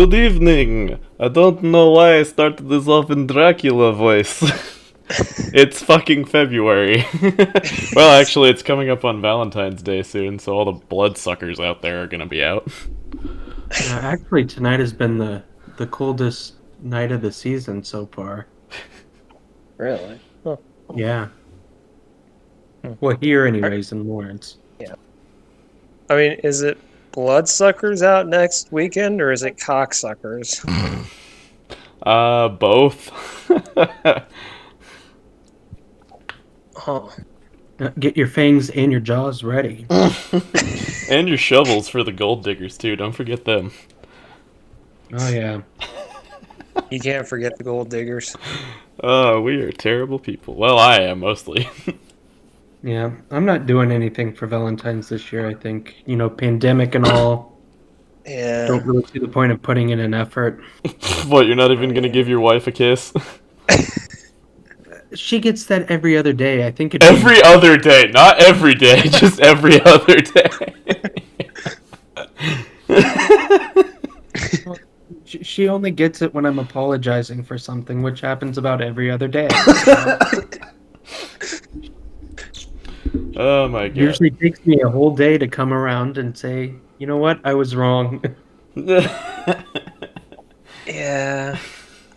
Good evening. I don't know why I started this off in Dracula voice. It's fucking February. Well, actually, it's coming up on Valentine's Day soon, so all the bloodsuckers out there are gonna be out. Actually, tonight has been the coldest night of the season so far. Really? Huh. Yeah. Hmm. Well, here anyways in Lawrence. Yeah. I mean, is it bloodsuckers out next weekend or is it cocksuckers? Both. Huh. Get your fangs and your jaws ready. And your shovels for the gold diggers, too. Don't forget them. Oh yeah. You can't forget the gold diggers. Oh, we are terrible people. Well, I am, mostly. Yeah. I'm not doing anything for Valentine's this year, I think. Pandemic and all. Yeah. Don't really see the point of putting in an effort. What, you're not even gonna give your wife a kiss? She gets that every other day. I think it Every other day. Not every day, just every other day. She only gets it when I'm apologizing for something, which happens about every other day. Oh my god. Usually takes me a whole day to come around and say, you know what, I was wrong. Yeah.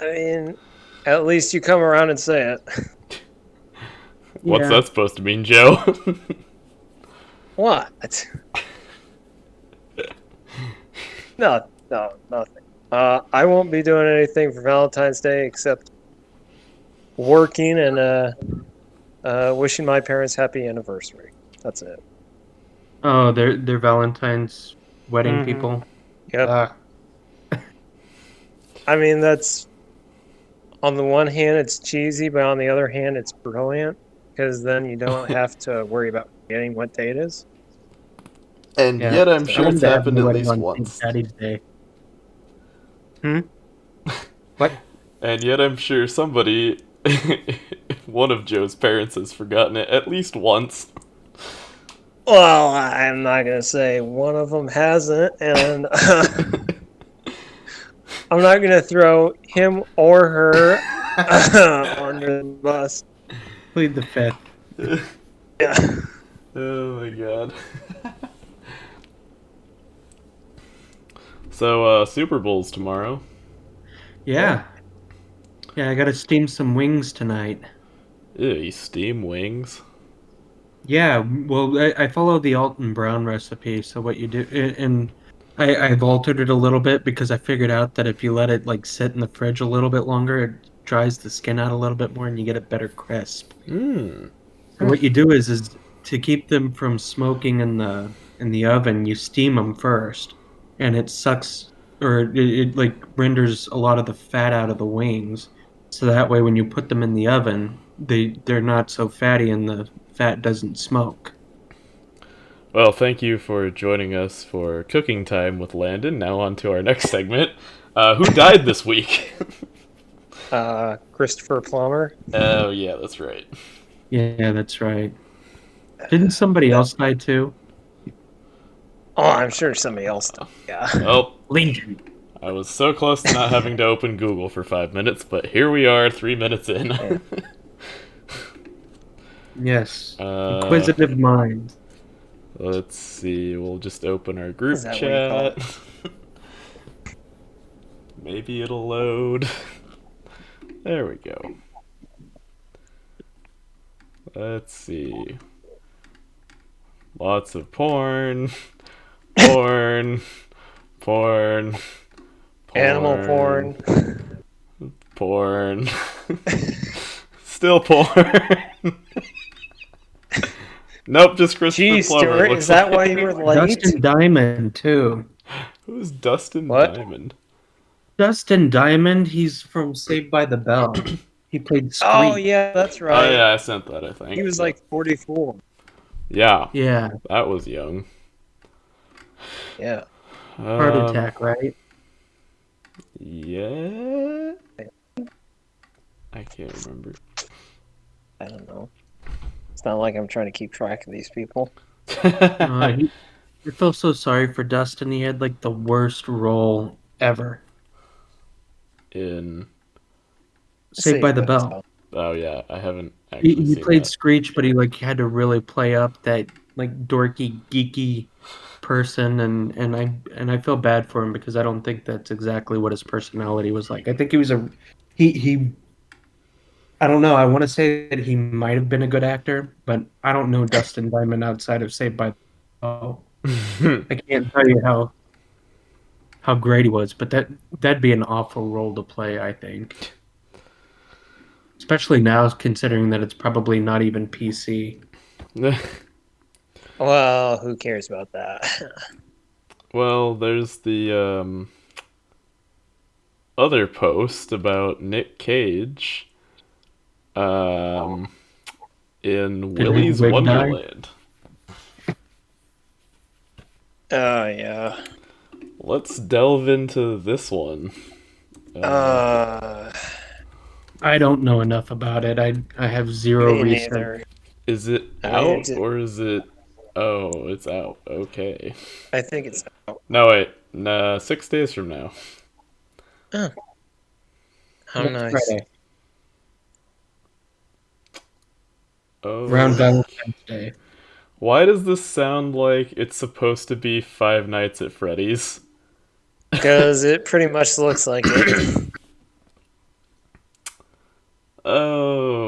I mean, at least you come around and say it. What's Yeah. that supposed to mean, Joe? What? No, nothing. I won't be doing anything for Valentine's Day except working and wishing my parents happy anniversary. That's it. Oh, they're Valentine's wedding Mhm. people. Yep. Ah, I mean, that's on the one hand it's cheesy, but on the other hand it's brilliant because then you don't have to worry about forgetting what day it is. And yeah. yet I'm I sure wanted it's to have happened my at wedding least on St. once. Patty's Day. What? And yet I'm sure somebody, one of Joe's parents, has forgotten it at least once. Well, I'm not gonna say one of them hasn't, and I'm not gonna throw him or her under the bus. Plead the fifth. Yeah. Oh my god. So, Super Bowl's tomorrow. Yeah. Yeah, I gotta steam some wings tonight. Ew, you steam wings? Yeah, well, I follow the Alton Brown recipe. So what you do, and I've altered it a little bit because I figured out that if you let it like sit in the fridge a little bit longer, it dries the skin out a little bit more, and you get a better crisp. Mmm. So what you do is to keep them from smoking in the oven, you steam them first, and it sucks or it like renders a lot of the fat out of the wings. So that way, when you put them in the oven, they're not so fatty, and the fat doesn't smoke. Well, thank you for joining us for Cooking Time with Landon. Now on to our next segment. Who died this week? Christopher Plummer. Oh, yeah, that's right. Yeah, that's right. Didn't somebody else die too? Oh, I'm sure somebody else did. Yeah. Well, Legion. I was so close to not having to open Google for 5 minutes, but here we are, 3 minutes in. Yes. Uh, Inquisitive mind. Let's see, we'll just open our group Is that what you call chat. Maybe it'll load. There we go. Let's see. Lots of porn. Porn. Porn. Animal porn. Porn. Still porn. Nope, just Christopher Gee, Plummer. Stuart, looks is that like. why you were late? Dustin Diamond too. Who's Dustin What? Diamond? Dustin Diamond, he's from Saved by the Bell. He played Screech. Oh yeah, that's Oh right. yeah, I sent that, I think. He was like 44. Yeah, Yeah, that was young. Yeah. heart Um, attack, right? Yeah? I can't remember. I don't know. It's not like I'm trying to keep track of these people. I feel so sorry for Dustin. He had like the worst role ever. in... Saved by the Bell. Oh yeah, I haven't actually He seen played that. Screech, but he like had to really play up that like dorky, geeky person, and I feel bad for him because I don't think that's exactly what his personality was like. I think he was he I don't know. I want to say that he might have been a good actor, but I don't know Dustin Diamond outside of Saved by the Bell. I can't tell you how great he was, but that'd be an awful role to play, I think. Especially now, considering that it's probably not even PC. Well, who cares about that? Well, there's the other post about Nick Cage in Did his Willy's wig die? Wonderland. Oh yeah. Let's delve into this one. Uh, I don't know enough about it. I have zero Me research. neither. Is it I mean, out or is it... Oh, it's out. Okay. I think it's out. No, wait. Nah, 6 days from now. Oh, how Next nice. Friday, around Oh. Valentine's Day. Why does this sound like it's supposed to be Five Nights at Freddy's? Because it pretty much looks like it.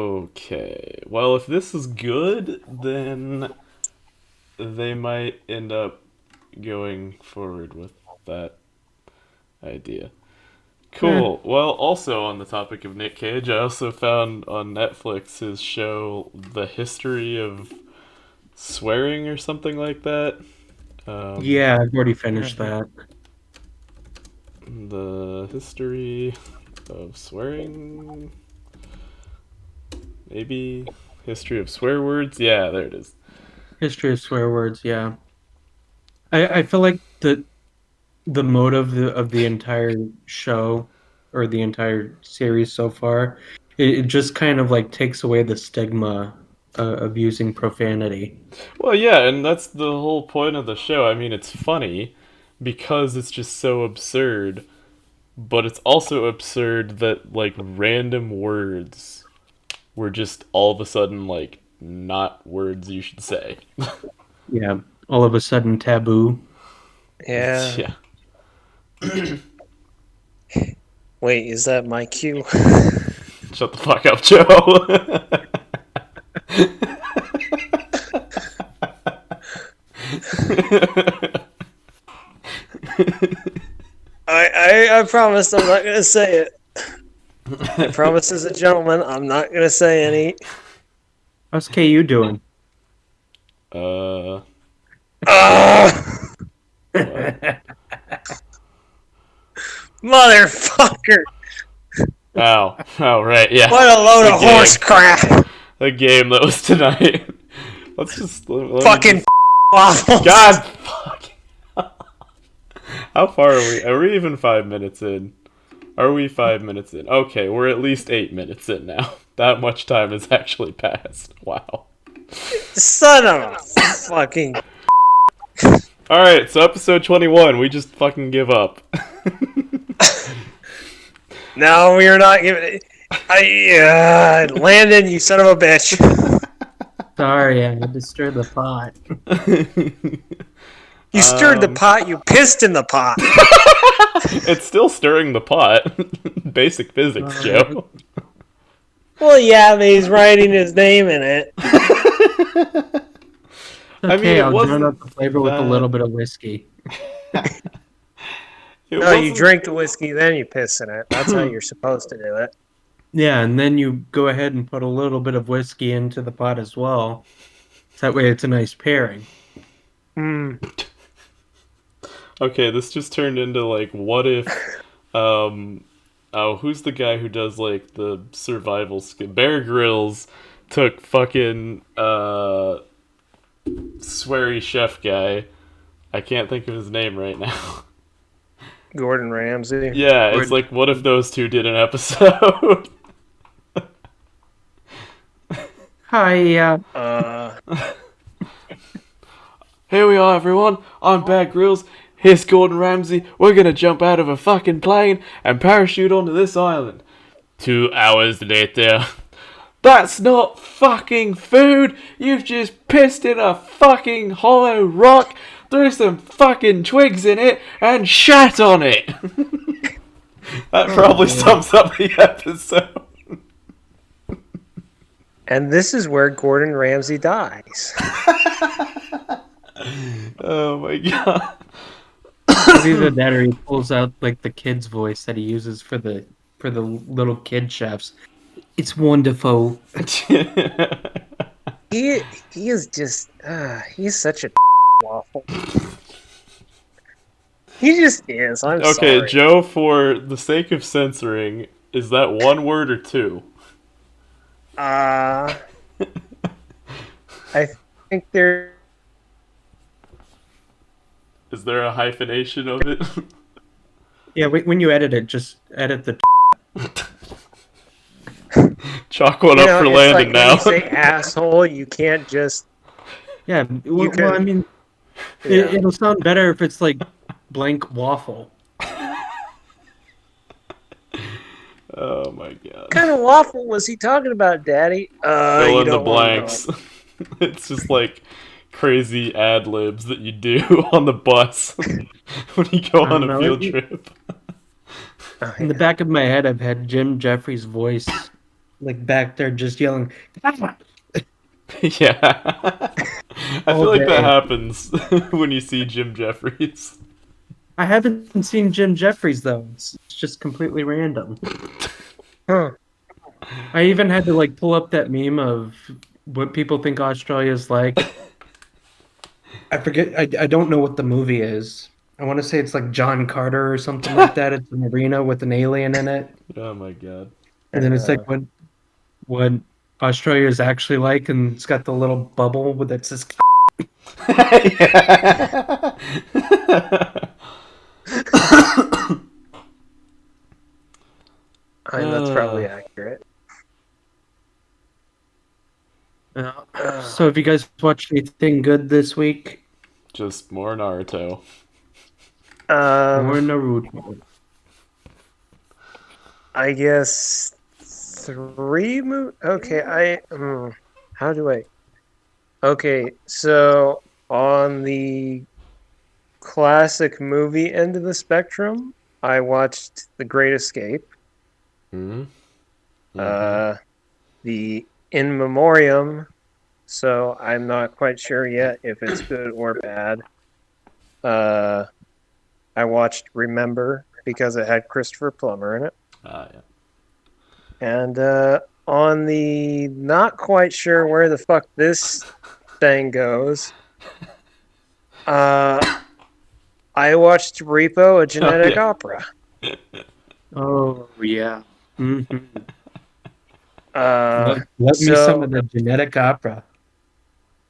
Okay. Well, if this is good, then they might end up going forward with that idea. Cool. Well, also on the topic of Nick Cage, I also found on Netflix his show The History of Swearing or something like that. Yeah, I've already finished that. The History of Swearing. Maybe History of Swear Words. Yeah, there it is. History of swear words. Yeah, I feel like the motive of the entire show or the entire series so far, it just kind of like takes away the stigma of using profanity. Well, yeah, and that's the whole point of the show. I mean, it's funny because it's just so absurd, but it's also absurd that, like, random words were just all of a sudden, like, not words you should say. Yeah, all of a sudden taboo. Yeah. Yeah. Wait, is that my cue? Shut the fuck up, Joe. I promised I'm not gonna say it. I promise as a gentleman, I'm not gonna say any. How's KU doing? Motherfucker! Oh, right, yeah. What a load The of game. horse crap! The game that was tonight. Let's just... let me Fucking just- waffles! God fuck. How far are we? Are we even 5 minutes in? Are we 5 minutes in? Okay, we're at least 8 minutes in now. That much time has actually passed. Wow. Son of a fucking... Alright, so episode 21, we just fucking give up. No, we are not giving it... Landon, you son of a bitch. Sorry, I had to stir the pot. You stirred the pot, you pissed in the pot. It's still stirring the pot. Basic physics, Joe. Well, yeah, but he's writing his name in it. Okay, I mean, it I'll wasn't drown out the flavor with a that- little bit of whiskey. No, you drink the whiskey, then you piss in it. That's how you're supposed to do it. Yeah, and then you go ahead and put a little bit of whiskey into the pot as well. That way it's a nice pairing. Okay, this just turned into, like, what if, who's the guy who does, like, the survival skill? Bear Grylls took fucking, sweary chef guy. I can't think of his name right now. Gordon Ramsay. Yeah, it's like, what if those two did an episode? Hi, Uh, Here we are, everyone. I'm Bear Grylls, Here's Gordon Ramsay. We're gonna jump out of a fucking plane and parachute onto this island. 2 hours later. That's not fucking food! You've just pissed in a fucking hollow rock, threw some fucking twigs in it, and shat on it! That probably sums up the episode. And this is where Gordon Ramsay dies. Oh my god. It's either that or he pulls out like the kid's voice that he uses for the little kid chefs. It's wonderful. He is just he's such a waffle. He just is. I'm Okay, sorry. Joe, for the sake of censoring, is that one word or two? I think there. Is there a hyphenation of it? Yeah, when you edit it, just edit the. Chalk one You up know, for it's Landon like when now. you say asshole, you can't just. Yeah, well, could- I mean, Yeah. it'll sound better if it's like blank waffle. Oh my god. What kind of waffle was he talking about, Daddy? Fill You in the don't wanna know. blanks. It's just like crazy ad libs that you do on the bus when you go on a know, field it- trip. Oh, In the yeah. back of my head, I've had Jim Jeffries' voice, like back there, just yelling. Yeah. I All feel like that day. happens when you see Jim Jeffries. I haven't seen Jim Jeffries though. It's just completely random. Huh. I even had to like pull up that meme of what people think Australia's like. I forget. I don't know what the movie is. I want to say it's like John Carter or something like that. It's an arena with an alien in it, Oh my god. and then it's like what Australia is actually like, and it's got the little bubble with it says. Yeah. I mean, that's probably accurate. So, have you guys watched anything good this week? Just more Naruto. More Naruto. I guess 3 Okay, how do I? Okay, so on the classic movie end of the spectrum, I watched The Great Escape. Hmm? The In Memoriam, so I'm not quite sure yet if it's good or bad. I watched Remember because it had Christopher Plummer in it. Ah, yeah. And on the not quite sure where the fuck this thing goes, I watched Repo, a genetic yeah. opera. Oh yeah. Mm-hmm. Uh, Let me so- some of the genetic opera.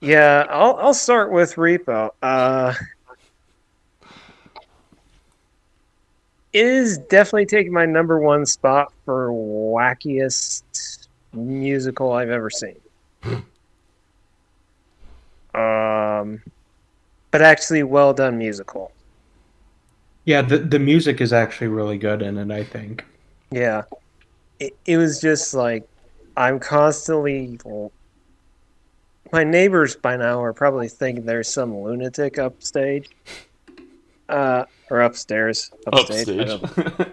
yeah, I'll start with Repo. It is definitely taking my number 1 spot for wackiest musical I've ever seen. But actually well done musical. Yeah, the music is actually really good in it, I think. Yeah. It was just like I'm constantly my neighbors by now are probably thinking there's some lunatic upstage. Or upstairs. Upstage. I don't know. Upstage.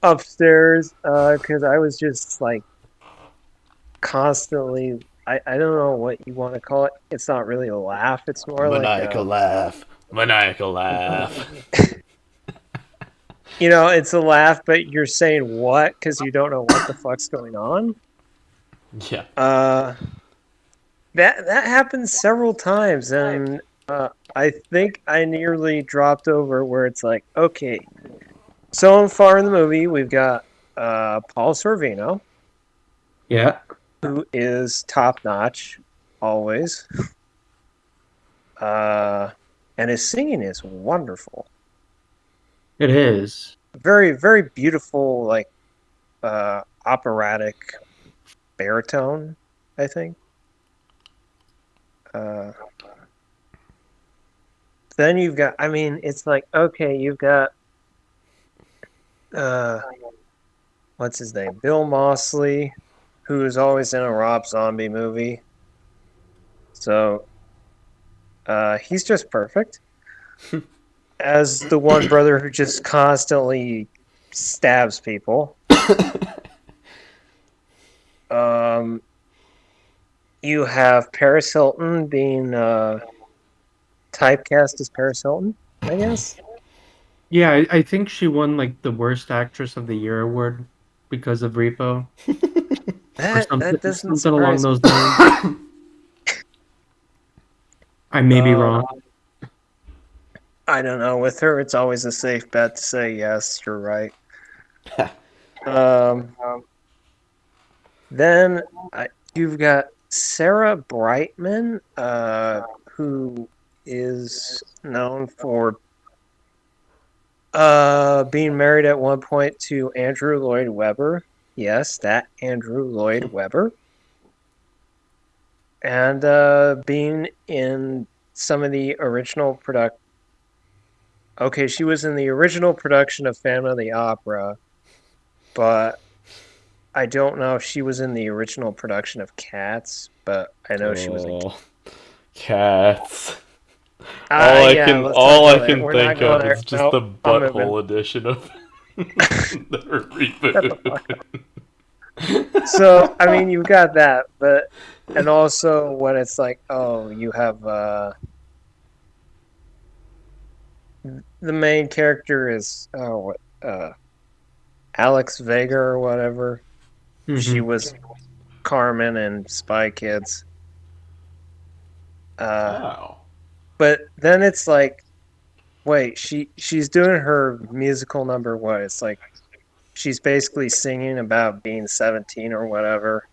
Upstairs, because I was just like constantly. I don't know what you want to call it. It's not really a laugh. It's more Maniacal like laugh. Maniacal laugh. it's a laugh, but you're saying what because you don't know what the fuck's going on. Yeah. That happens several times, and I think I nearly dropped over where it's like, okay, so far in the movie we've got Paul Sorvino, Yeah. who is top notch always, and his singing is wonderful. It is. Very, very beautiful, like operatic baritone, I think. then you've got. I mean, it's like okay, you've got uh, what's his name, Bill Moseley, who is always in a Rob Zombie movie. So he's just perfect as the one brother who just constantly stabs people. You have Paris Hilton being typecast as Paris Hilton, I guess. Yeah, I think she won like the worst actress of the year award because of Repo or That doesn't something along surprise me. those lines. I may be Uh, wrong. I don't know. With her, it's always a safe bet to say yes. You're right. Um, then you've got Sarah Brightman, who is known for being married at one point to Andrew Lloyd Webber. Yes, that Andrew Lloyd Webber. And being in some of the original product. Okay, she was in the original production of Phantom of the Opera, but I don't know if she was in the original production of Cats, but I know she was in. Oh, cats. Yeah, let's not All go I there. can We're not think going of there. is just No, the I'm moving. butthole edition of the Shut the fuck reboot. up. So, I mean, you've got that, but and also when it's like, oh, you have the main character is what Alex Vega or whatever. She Hmm. was Carmen in Spy Kids. Uh, Oh. but then it's like, wait, she's doing her musical number. What? It's like she's basically singing about being 17 or whatever.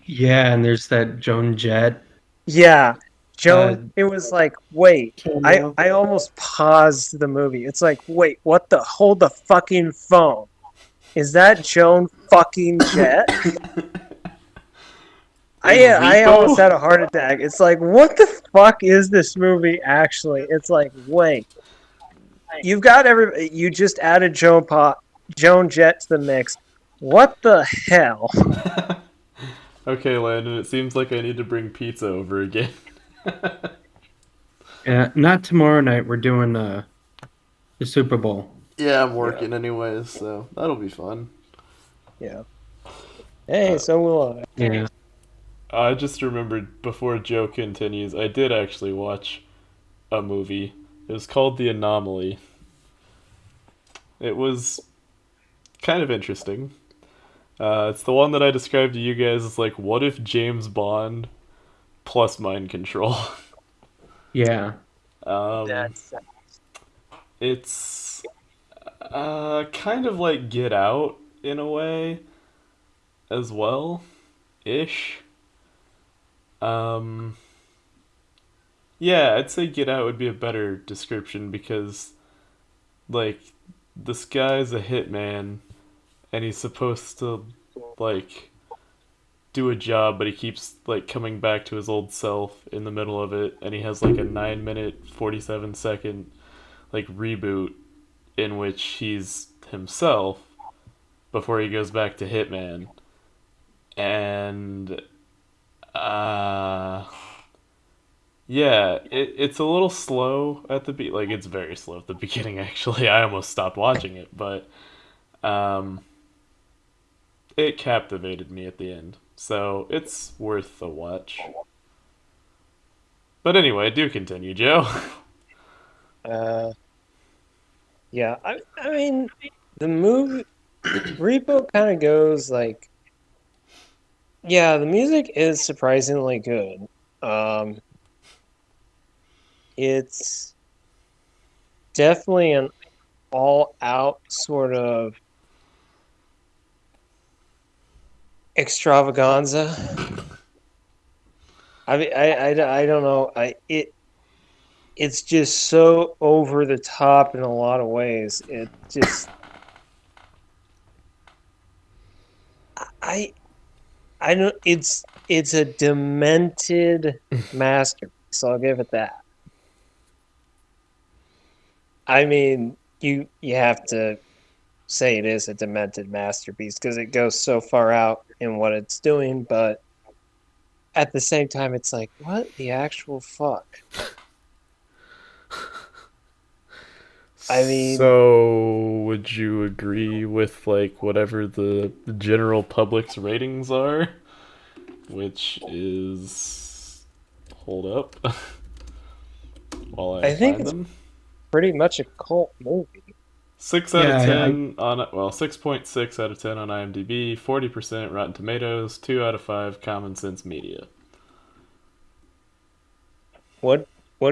Yeah, and there's that Joan Jett Yeah, uh, Joan. It was like, wait. cameo. I almost paused the movie. It's like, wait, what the? Hold the fucking phone. Is that Joan fucking Jett? In I almost Repo? had a heart attack. It's like, what the fuck is this movie actually? It's like, wait, you've got every. You just added Joan Jett to the mix. What the hell? Okay, Landon, it seems like I need to bring pizza over again. Not tomorrow night. We're doing the Super Bowl. Yeah, I'm Yeah, working anyways, so that'll be fun. yeah. Hey, Uh, so will I. Yeah. I just remembered before Joe continues, I did actually watch a movie. It was called The Anomaly. It was kind of interesting. It's the one that I described to you guys as like, what if James Bond plus mind control? Yeah. um, That's it's kind of like Get Out in a way as well, ish. Um, yeah, I'd say Get Out would be a better description because like this guy's a hitman and he's supposed to like do a job, but he keeps like coming back to his old self in the middle of it, and he has like a 9 minute 47 second like reboot in which he's himself before he goes back to Hitman, and uh yeah, it's a little slow at the like it's very slow at the beginning actually. I almost stopped watching it, but um it captivated me at the end. So it's worth a watch. But anyway, do continue, Joe. uh, yeah. I mean, the movie Repo kind of goes like, yeah, the music is surprisingly good. Um, it's definitely an all-out sort of extravaganza. I mean, I don't know. It's just so over the top in a lot of ways. It just I I don't. It's a demented masterpiece. I'll give it that. I mean, you have to say it is a demented masterpiece because it goes so far out in what it's doing, but at the same time, it's like, what the actual fuck? I mean, So, would you agree with like whatever the general public's ratings are? Which is, hold up while I I think find it's them. pretty much a cult movie. 6 out of Yeah, 10 on, well, 6.6 out of 10 on IMDb, 40% Rotten Tomatoes, 2 out of 5 Common Sense Media. What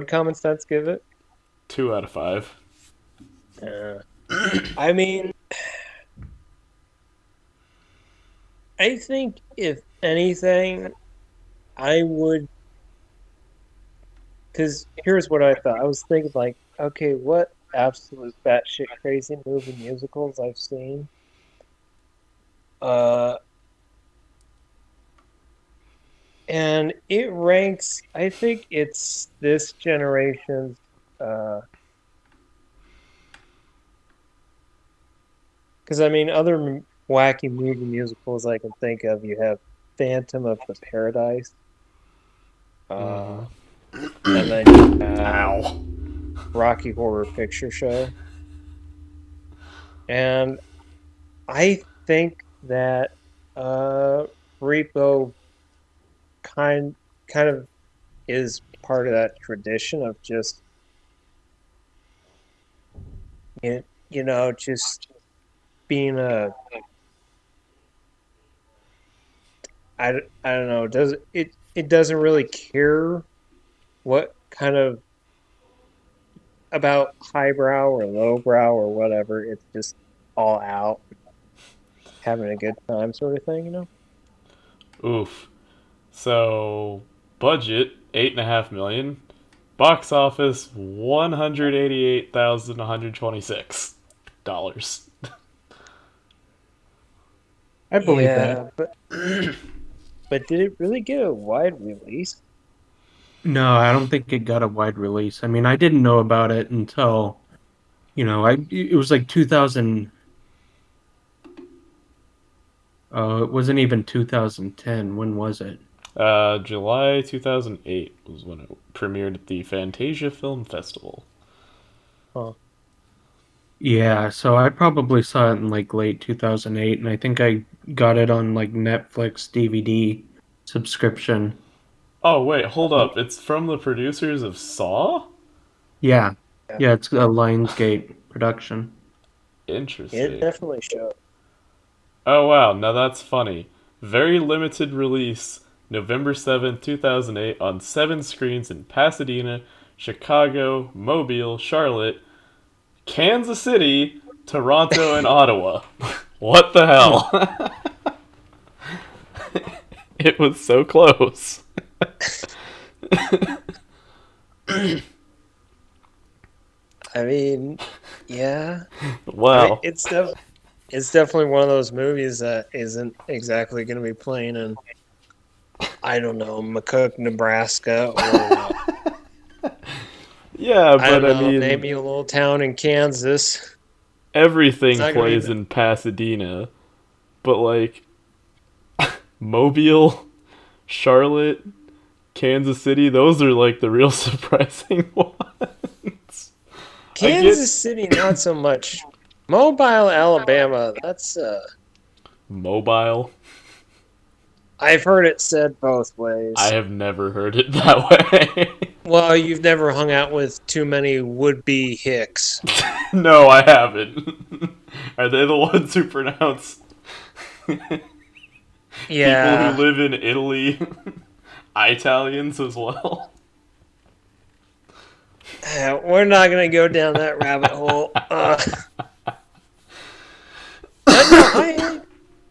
Common Sense give it? 2 out of 5. Uh, I mean, I think if anything, I would, because here's what I thought. I was thinking like, okay, what absolute batshit crazy movie musicals I've seen? Uh, and it ranks. I think it's this generation's. Uh, because I mean, other wacky movie musicals I can think of. You have Phantom of the Paradise. Mm-hmm. And then you have Ow. Rocky Horror Picture Show. And I think that uh, Repo kind kind of is part of that tradition of just just being I don't know, does it doesn't really care what kind of about highbrow or lowbrow or whatever. It's just all out, having a good time sort of thing, you know? Oof. So, budget, 8.5 million. Box office, $188,126. I believe that. Yeah, but did it really get a wide release? No, I don't think it got a wide release. I mean, I didn't know about it until, it was like 2000. It wasn't even 2010. When was it? July 2008 was when it premiered at the Fantasia Film Festival. Huh. Yeah, so I probably saw it in like late 2008, and I think I got it on like Netflix DVD subscription. Oh, wait, hold up. It's from the producers of Saw? Yeah, Yeah, yeah, it's a Lionsgate production. it Interesting. definitely showed. Oh, wow, now that's funny. Very limited release, November 7th, 2008, on 7 screens in Pasadena, Chicago, Mobile, Charlotte, Kansas City, Toronto, and Ottawa. What the Huh. hell? It was so close. I mean, yeah. I mean, Wow. it's definitely one of those movies that isn't exactly going to be playing in, I don't know, McCook, Nebraska, or Yeah, I but don't I know, mean, maybe a little town in Kansas. It's everything not going to plays be. in Pasadena, but like Mobile, Charlotte, Kansas City, those are like the real surprising ones. I get Kansas City, not so much. Mobile, Alabama, that's Mobile. I've heard it said both I ways. have never heard it that way. Well, you've never hung out with too many would-be hicks. No, I haven't. Are they the ones who pronounce people who Yeah, live in Italy Italians as well? we're not gonna go down that rabbit hole. But no,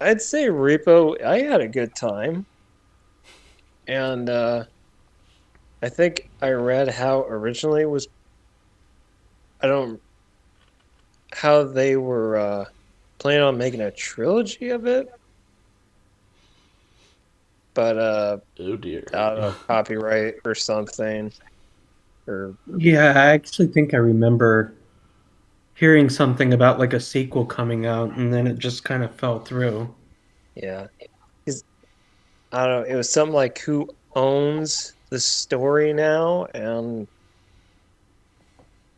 I'd say Repo. I had a good time, and I think I read how originally it was. I don't how they were planning on making a trilogy of it, but Oh dear. I don't know, copyright or something, or Yeah, I actually think I remember hearing something about like a sequel coming out, and then it just kind of fell through. Yeah. 'Cause, I don't know. It was something like who owns the story now, and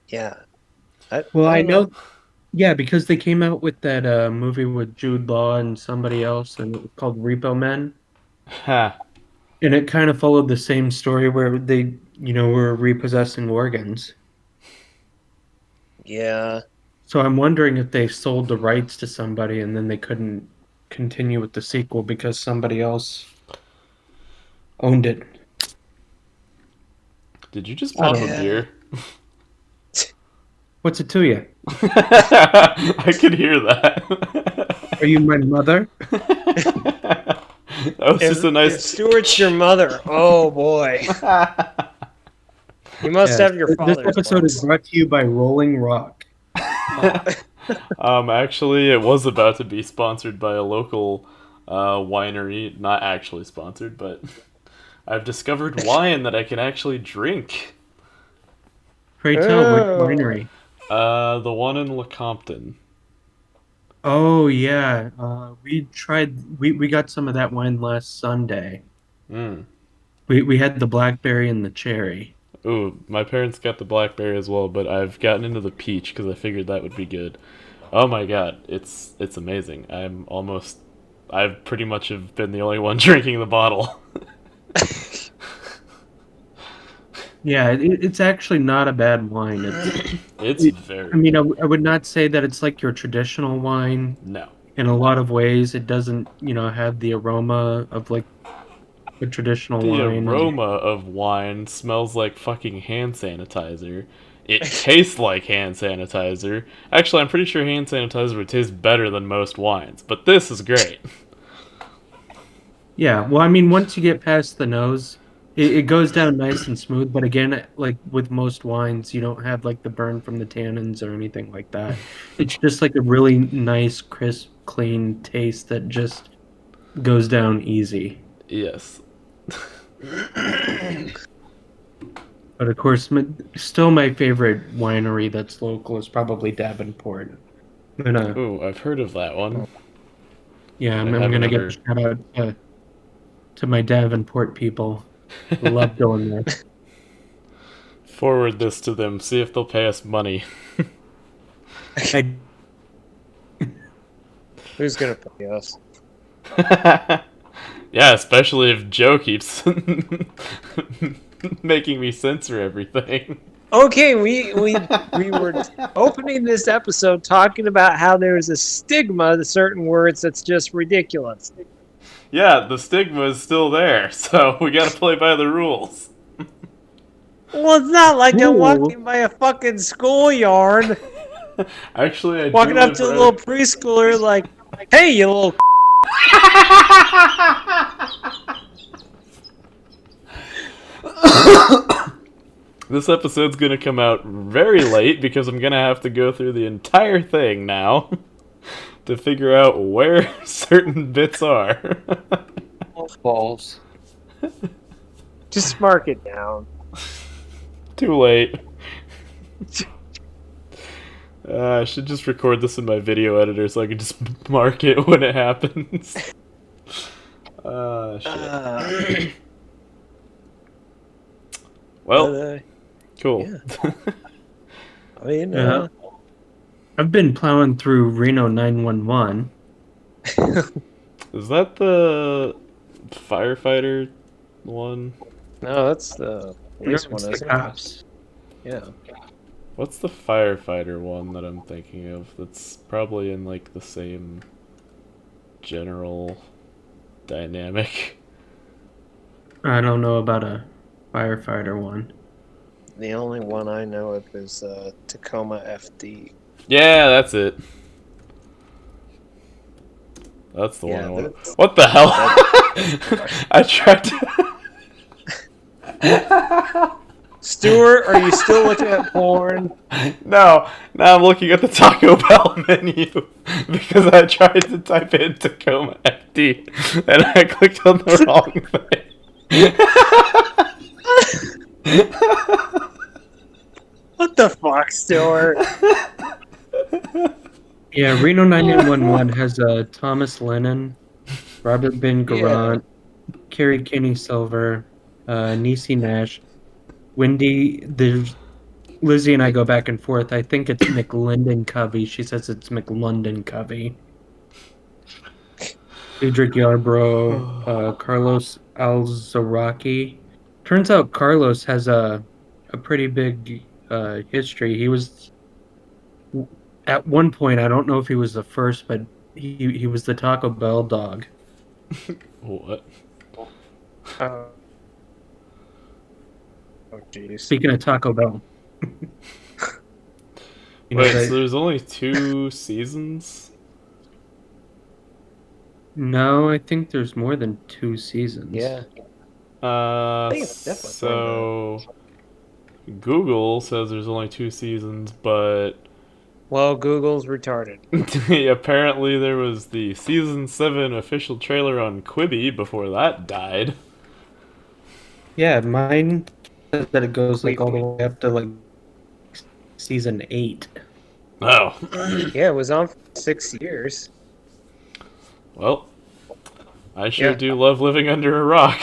yeah, Well, I I don't know. know, yeah, because they came out with that movie with Jude Law and somebody else, and it was called Repo Men, Ha. and it kind of followed the same story where they, were repossessing organs. Yeah. So I'm wondering if they sold the rights to somebody and then they couldn't continue with the sequel because somebody else owned it. Did you just I pop don't a know. Yeah. beer? What's it to you? I could hear that. Are you my mother? That was just a If nice. Stuart's your mother, oh boy, you must Yes. have your This father's episode is voice. brought to you by Rolling Rock. Actually, it was about to be sponsored by a local winery. Not actually sponsored, but I've discovered wine that I can actually drink. Pray tell, which Oh, winery? The one in Lecompton. Oh yeah, we tried. We got some of that wine last Sunday. Mm. We had the blackberry and the cherry. Ooh, my parents got the blackberry as well, but I've gotten into the peach because I figured that would be good. Oh my god, it's amazing. I've pretty much have been the only one drinking the bottle. Yeah, it's actually not a bad wine. It's It, I very mean, good. I would not say that it's like your traditional wine. No. In a lot of ways, it doesn't, have the aroma of like a traditional The wine. And aroma of wine smells like fucking hand sanitizer. It tastes like hand sanitizer. Actually, I'm pretty sure hand sanitizer would taste better than most wines, but this is great. yeah, well, I mean, once you get past the nose, it goes down nice and smooth. But again, like with most wines, you don't have like the burn from the tannins or anything like that. It's just like a really nice, crisp, clean taste that just goes down easy. Yes. But of course, still my favorite winery that's local is probably Davenport. I'm gonna, Ooh, I've heard of that one, yeah, but I I'm haven't gonna give a ever. shout out to my Davenport people. Love going there. Forward this to them, see if they'll pay us money. I, who's gonna pay us? Yeah, especially if Joe keeps making me censor everything. Okay, we were opening this episode talking about how there is a stigma to certain words that's just ridiculous. Yeah, the stigma is still there, so we gotta play by the rules. Well, it's not like I'm Ooh. walking by a fucking schoolyard, Actually, I do walking up live to a little right. preschooler like, "Hey, you little." This episode's gonna come out very late because I'm gonna have to go through the entire thing now to figure out where certain bits are. Balls. Just mark it down. Too late. I should just record this in my video editor so I can just mark it when it happens. Shit. Well, But, cool. yeah. I mean, Yeah. I've been plowing through Reno 911. Is that the firefighter one? no, that's the police one, It's the isn't it? cops. Yeah. What's the firefighter one that I'm thinking of that's probably in like the same general dynamic? I don't know about a firefighter one. The only one I know of is Tacoma FD. Yeah, that's it. That's the one Yeah, I want. What the hell? I tried to. Stuart, are you still looking at porn? No, now I'm looking at the Taco Bell menu because I tried to type in Tacoma FD and I clicked on the wrong thing. What the fuck, Stuart? Yeah, Reno 911 has Thomas Lennon, Robert Ben Yeah. Garant, Kerry Kinney Silver, Niecy Nash, Wendy. There's Lizzie and I go back and forth. I think it's McLendon Covey. She says it's McLondon Covey. Cedric Yarbrough, Carlos Alzaraki. Turns out Carlos has a pretty big history. He was at one point. I don't know if he was the first, but he was the Taco Bell dog. What? Oh, jeez. Speaking of Taco Bell, Wait, so there's only 2 seasons? no, I think there's more than 2 seasons. Yeah. I think it's definitely more So Google says there's only 2 seasons, but Well, Google's retarded. apparently there was the season 7 official trailer on Quibi before that died. Yeah, mine says that it goes like all the way up to like season 8. Oh. Yeah, it was on for 6 years. Well, I sure Yeah. do love living under a rock.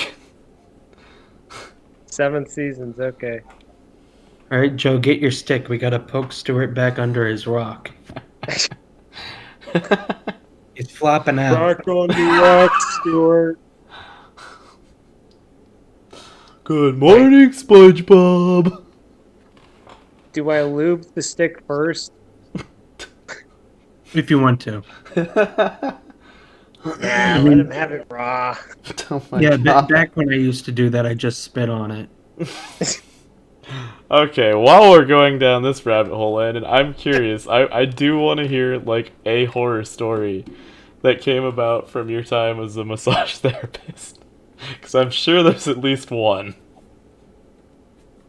7 seasons, okay. All right, Joe, get your stick. We gotta poke Stuart back under his rock. He's flopping out. Rock on the rock, Stuart. Good morning, SpongeBob. Do I lube the stick first? If you want to. Nah, let him have it raw. Oh my Yeah, God. back when I used to do that, I just spit on it. Okay, while we're going down this rabbit hole, Landon, I'm curious. I do want to hear, like, a horror story that came about from your time as a massage therapist. Because I'm sure there's at least one.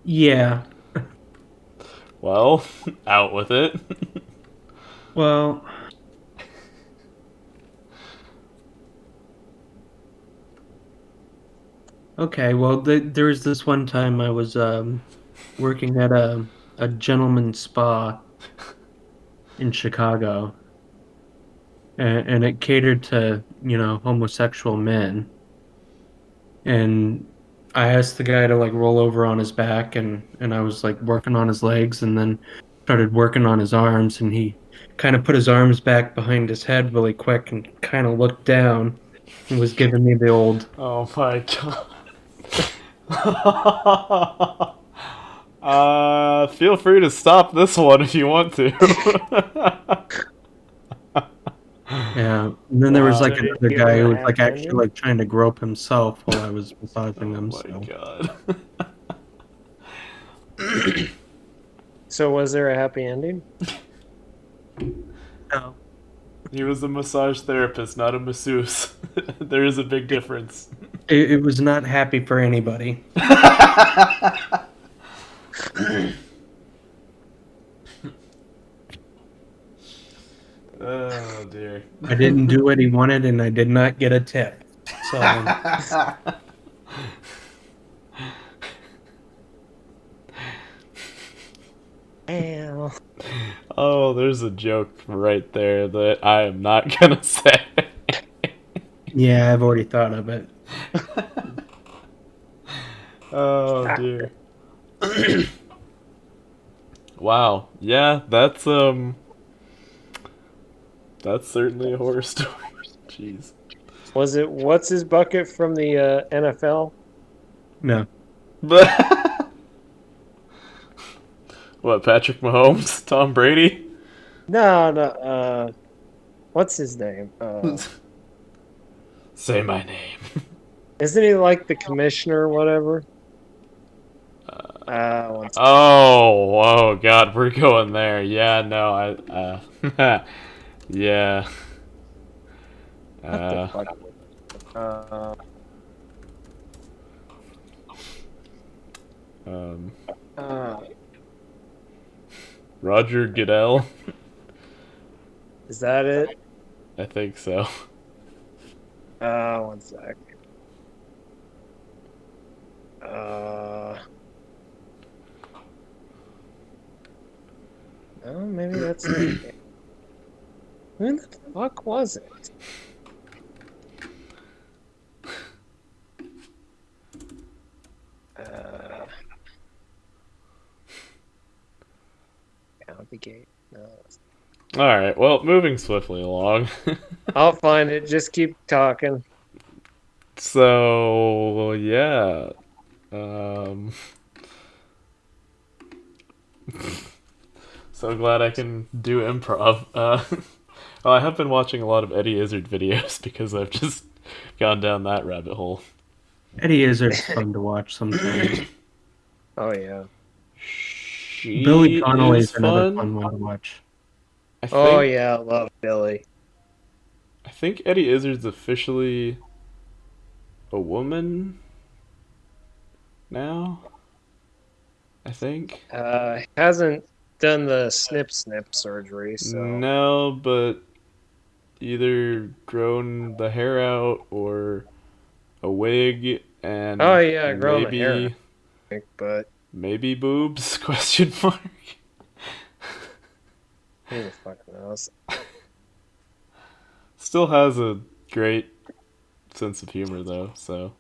Yeah. Well, out with it. Well, okay. Well, there was this one time I was working at a gentleman's spa in Chicago, and it catered to, homosexual men. And I asked the guy to like roll over on his back, and I was like working on his legs, and then started working on his arms, and he kind of put his arms back behind his head really quick and kind of looked down and was giving me the old Oh my God. Feel free to stop this one if you want to. yeah. And then there was like So did another you guy give who him was a like happy actually ending? like trying to grope himself while I was massaging him. Oh So my God. So was there a happy ending? no. He was a massage therapist, not a masseuse. There is a big difference. It was not happy for anybody. Oh dear. I didn't do what he wanted, and I did not get a tip. So Ow. Oh, there's a joke right there that I am not gonna say. yeah, I've already thought of it. Oh dear. Wow. Yeah, that's certainly a horror story. Jeez. Was it what's his bucket from the NFL? No. What, Patrick Mahomes? Tom Brady? No. What's his name? Say my name. Isn't he like the commissioner or whatever? One second. Oh God, we're going there. Yeah, no, yeah. What the fuck? Uh, Roger Goodell. is that it? I think so. One sec. No, maybe that's it. Who the fuck was it? Uh, County Gate. No. Alright, well, moving swiftly along. I'll find it. Just keep talking. So, yeah. Um, so glad I can do improv. Well, I have been watching a lot of Eddie Izzard videos because I've just gone down that rabbit hole. Eddie Izzard's fun to watch sometimes. Oh yeah. Billy She is Connolly's another fun. fun one to watch. I Oh think yeah, I love Billy. I think Eddie Izzard's officially a woman now. I think. Hasn't done the snip surgery, so. No, but either grown the hair out or a wig and Oh yeah, growing the hair, maybe but maybe boobs question mark. who the fuck knows? Still has a great sense of humor though, so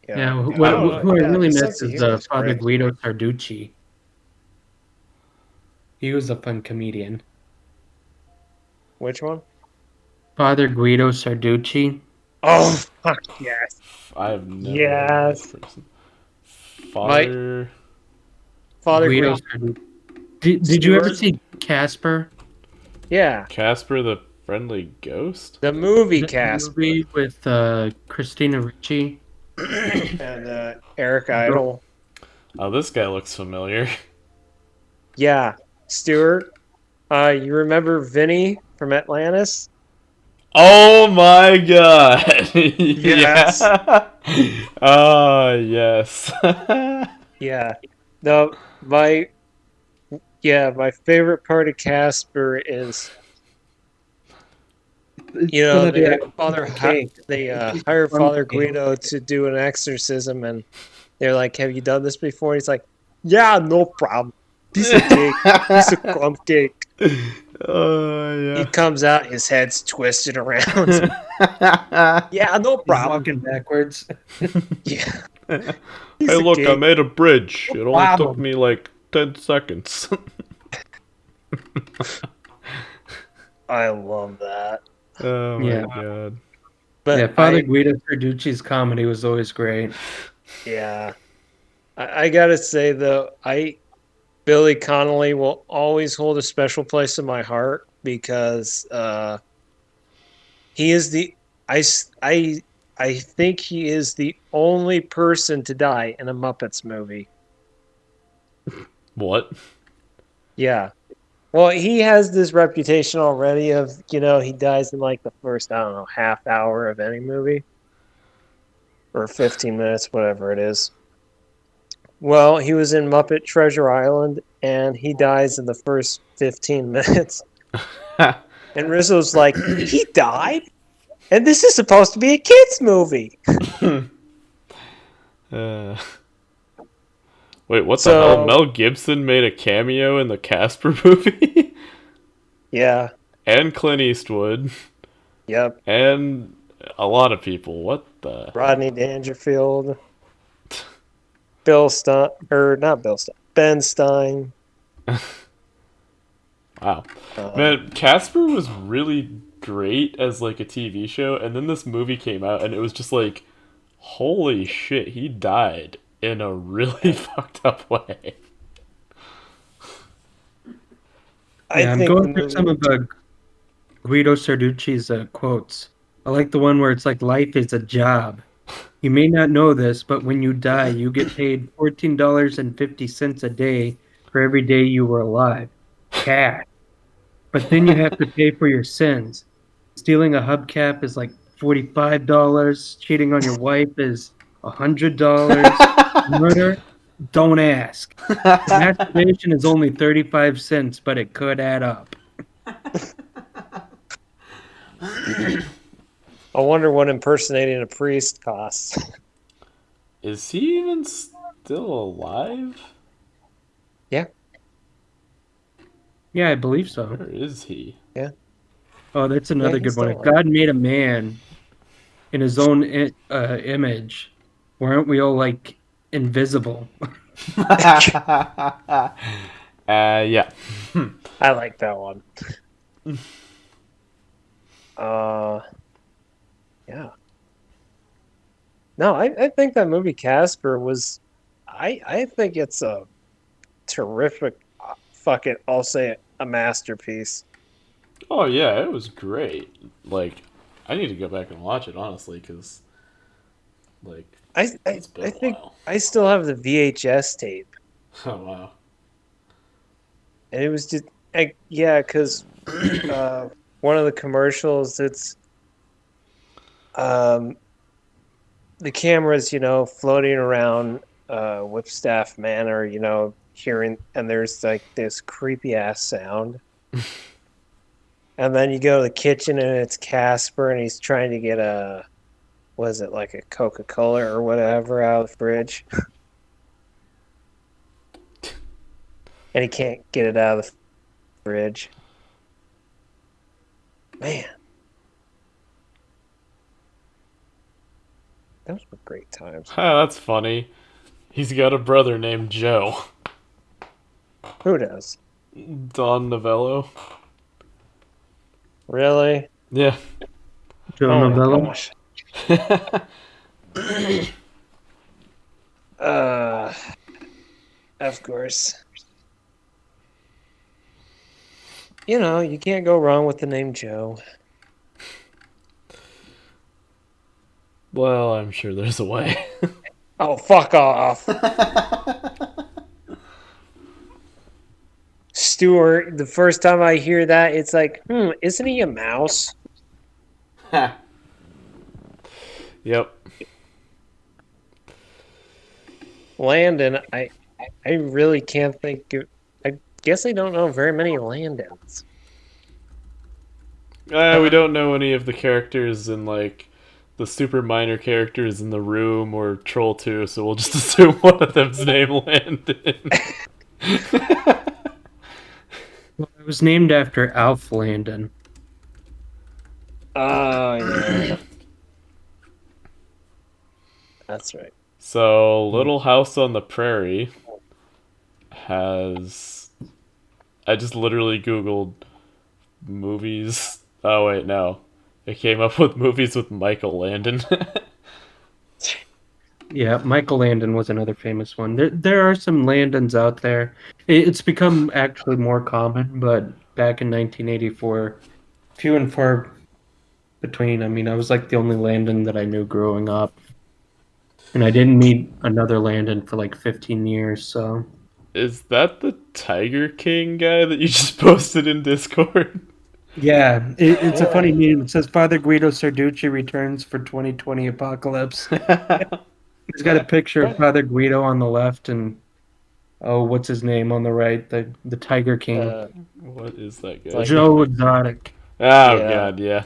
Yeah, who, I don't know. who I Yeah, really the miss sense of is humor is Father great. Guido Sarducci. He was a fun comedian. Which one? Father Guido Sarducci. Oh fuck yes, I have never heard of this yes. person. My Father Father Guido Guido Sarducci. Did you ever Stewart. see Casper? Yeah, Casper the Friendly Ghost? the movie The Casper movie with Christina Ricci. and Eric Idle. Oh, this guy looks familiar. Yeah, Stewart. You remember Vinny from Atlantis? Oh my god! Yes. Yeah! Oh, yes. Yeah. No, my favorite part of Casper is It's gonna be a cake. they It's hire plum Father cake. Guido to do an exorcism, and they're like, "Have you done this before?" He's like, "Yeah, no problem. Piece of cake, piece of crumb cake." Oh, He yeah. comes out, his head's twisted around. Yeah, no He's problem. walking backwards. Yeah, Hey, piece of look, I cake. made a bridge. It only took Problem. me like 10 seconds. I love that. Oh my Yeah. god. But Yeah, Father Guido Sarducci's comedy was always great. yeah, I gotta say though, Billy Connolly will always hold a special place in my heart because he is the I s- I think he is the only person to die in a Muppets movie. What? Yeah. Well, he has this reputation already of, he dies in like the first, I don't know, half hour of any movie or 15 minutes, whatever it is. Well, he was in Muppet Treasure Island and he dies in the first 15 minutes. And Rizzo's like, he died? And this is supposed to be a kid's movie. uh, wait, what the hell? So, Mel Gibson made a cameo in the Casper movie? yeah, And Clint Eastwood. yep. And a lot of people. What the? Rodney Dangerfield, Bill Stein, or not Bill Stein, Ben Stein. Wow. Man, Casper was really great as like a TV show, and then this movie came out, and it was just like, holy shit, he died in a really fucked up way. I Yeah, I'm think the going through movie. some of Guido Sarducci's quotes. I like the one where it's like, life is a job. You may not know this, but when you die, you get paid $14.50 a day for every day you were alive. Cash. But then you have to pay for your sins. Stealing a hubcap is like $45. Cheating on your wife is $100. Murder? Don't ask. Masturbation is only 35 cents, but it could add up. I wonder what impersonating a priest costs. Is he even still alive? Yeah. Yeah, I believe so. Where is he? Yeah, Oh, that's yeah, another he's good one. still If alive. God made a man in his own image, why aren't we all like invisible? Yeah. I like that one. Uh, yeah. No, I think that movie Casper was. I think it's a terrific. Fuck it, I'll say it, a masterpiece. Oh yeah, it was great. Like, I need to go back and watch it honestly, because like it's been I a think while. I still have the VHS tape, Oh wow. and it was just, yeah, because uh, one of the commercials, it's um the cameras, floating around Whipstaff Manor, hearing, and there's like this creepy ass sound. And then you go to the kitchen and it's Casper and he's trying to get was it like a Coca-Cola or whatever out of the fridge? And he can't get it out of the fridge. Man, those were great times. That's funny. He's got a brother named Joe. Who does? Don Novello. Really? Yeah. Joe Oh my Novello. gosh. Uh, of course. You can't go wrong with the name Joe. Well, I'm sure there's a way. Oh, fuck off. Stuart, the first time I hear that, it's like, isn't he a mouse? Yep. Landon, I really can't think of, I guess I don't know very many Landons. We don't know any of the characters in like the super minor characters in the room or Troll 2, so we'll just assume one of them's named Landon. Well, it was named after Alf Landon. Oh, yeah. That's right. So, Little House on the Prairie has. I just literally Googled movies. Oh, wait, no. It came up with movies with Michael Landon. Yeah, Michael Landon was another famous one. There are some Landons out there. It's become actually more common, but back in 1984, few and far between. I mean, I was like the only Landon that I knew growing up, and I didn't meet another Landon for like 15 years. So Is that the Tiger King guy that you just posted in Discord? yeah, it's a Yeah. funny meme. It says Father Guido Sarducci returns for 2020 apocalypse. He's got a picture of Right. Father Guido on the left and oh, what's his name on the right? The Tiger King. Uh, What is that it's guy's like, Joe name? Exotic Oh, yeah. god, yeah.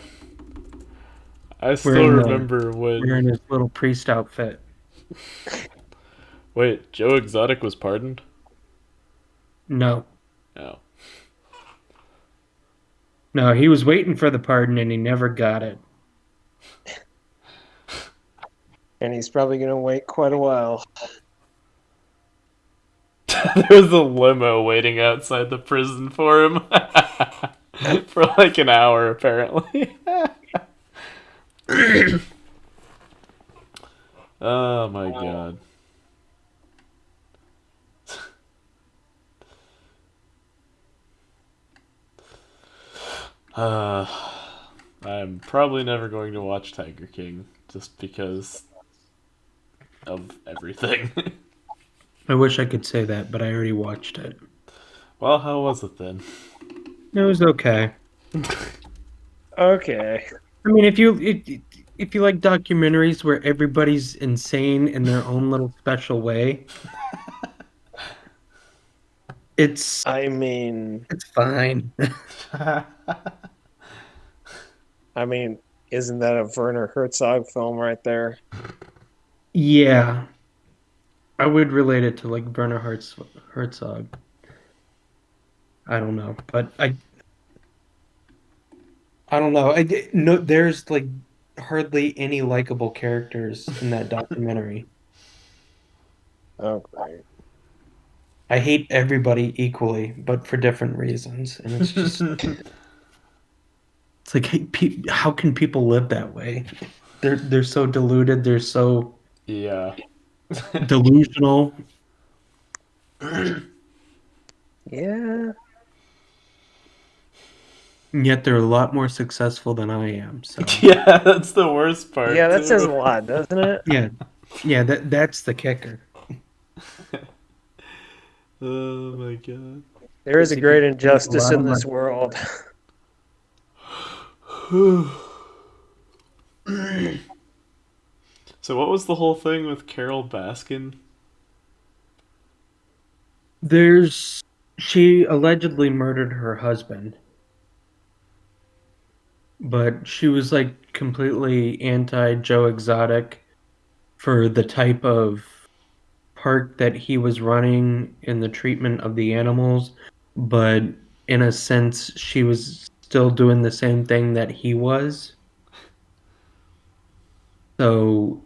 I still wearing remember when. wearing his little priest outfit. Wait, Joe Exotic was pardoned? No. No. No, he was waiting for the pardon and he never got it. And he's probably going to wait quite a while. There's a limo waiting outside the prison for him. For like an hour, apparently. Oh my god. Uh, I'm probably never going to watch Tiger King just because of everything. I wish I could say that, but I already watched it. Well, how was it then? It was okay. Okay. I mean, if you like documentaries where everybody's insane in their own little special way, it's I mean, it's fine. I mean, isn't that a Werner Herzog film right there? Yeah, I would relate it to like Werner Herzog. I don't know, but I don't know. No, there's like hardly any likable characters in that documentary. Oh, great. I hate everybody equally, but for different reasons, and it's like, hey, how can people live that way? They're so deluded. They're so Yeah. delusional. Yeah. And yet they're a lot more successful than I am. So Yeah, that's the worst Yeah, part that says a too. lot, doesn't it? yeah, yeah. That's the kicker. Oh my god. There is a See, people great make a injustice lot in of this money. world. So what was the whole thing with Carol Baskin? There's She allegedly murdered her husband, but she was like completely anti Joe Exotic for the type of park that he was running in the treatment of the animals, but in a sense, she was still doing the same thing that he was. So,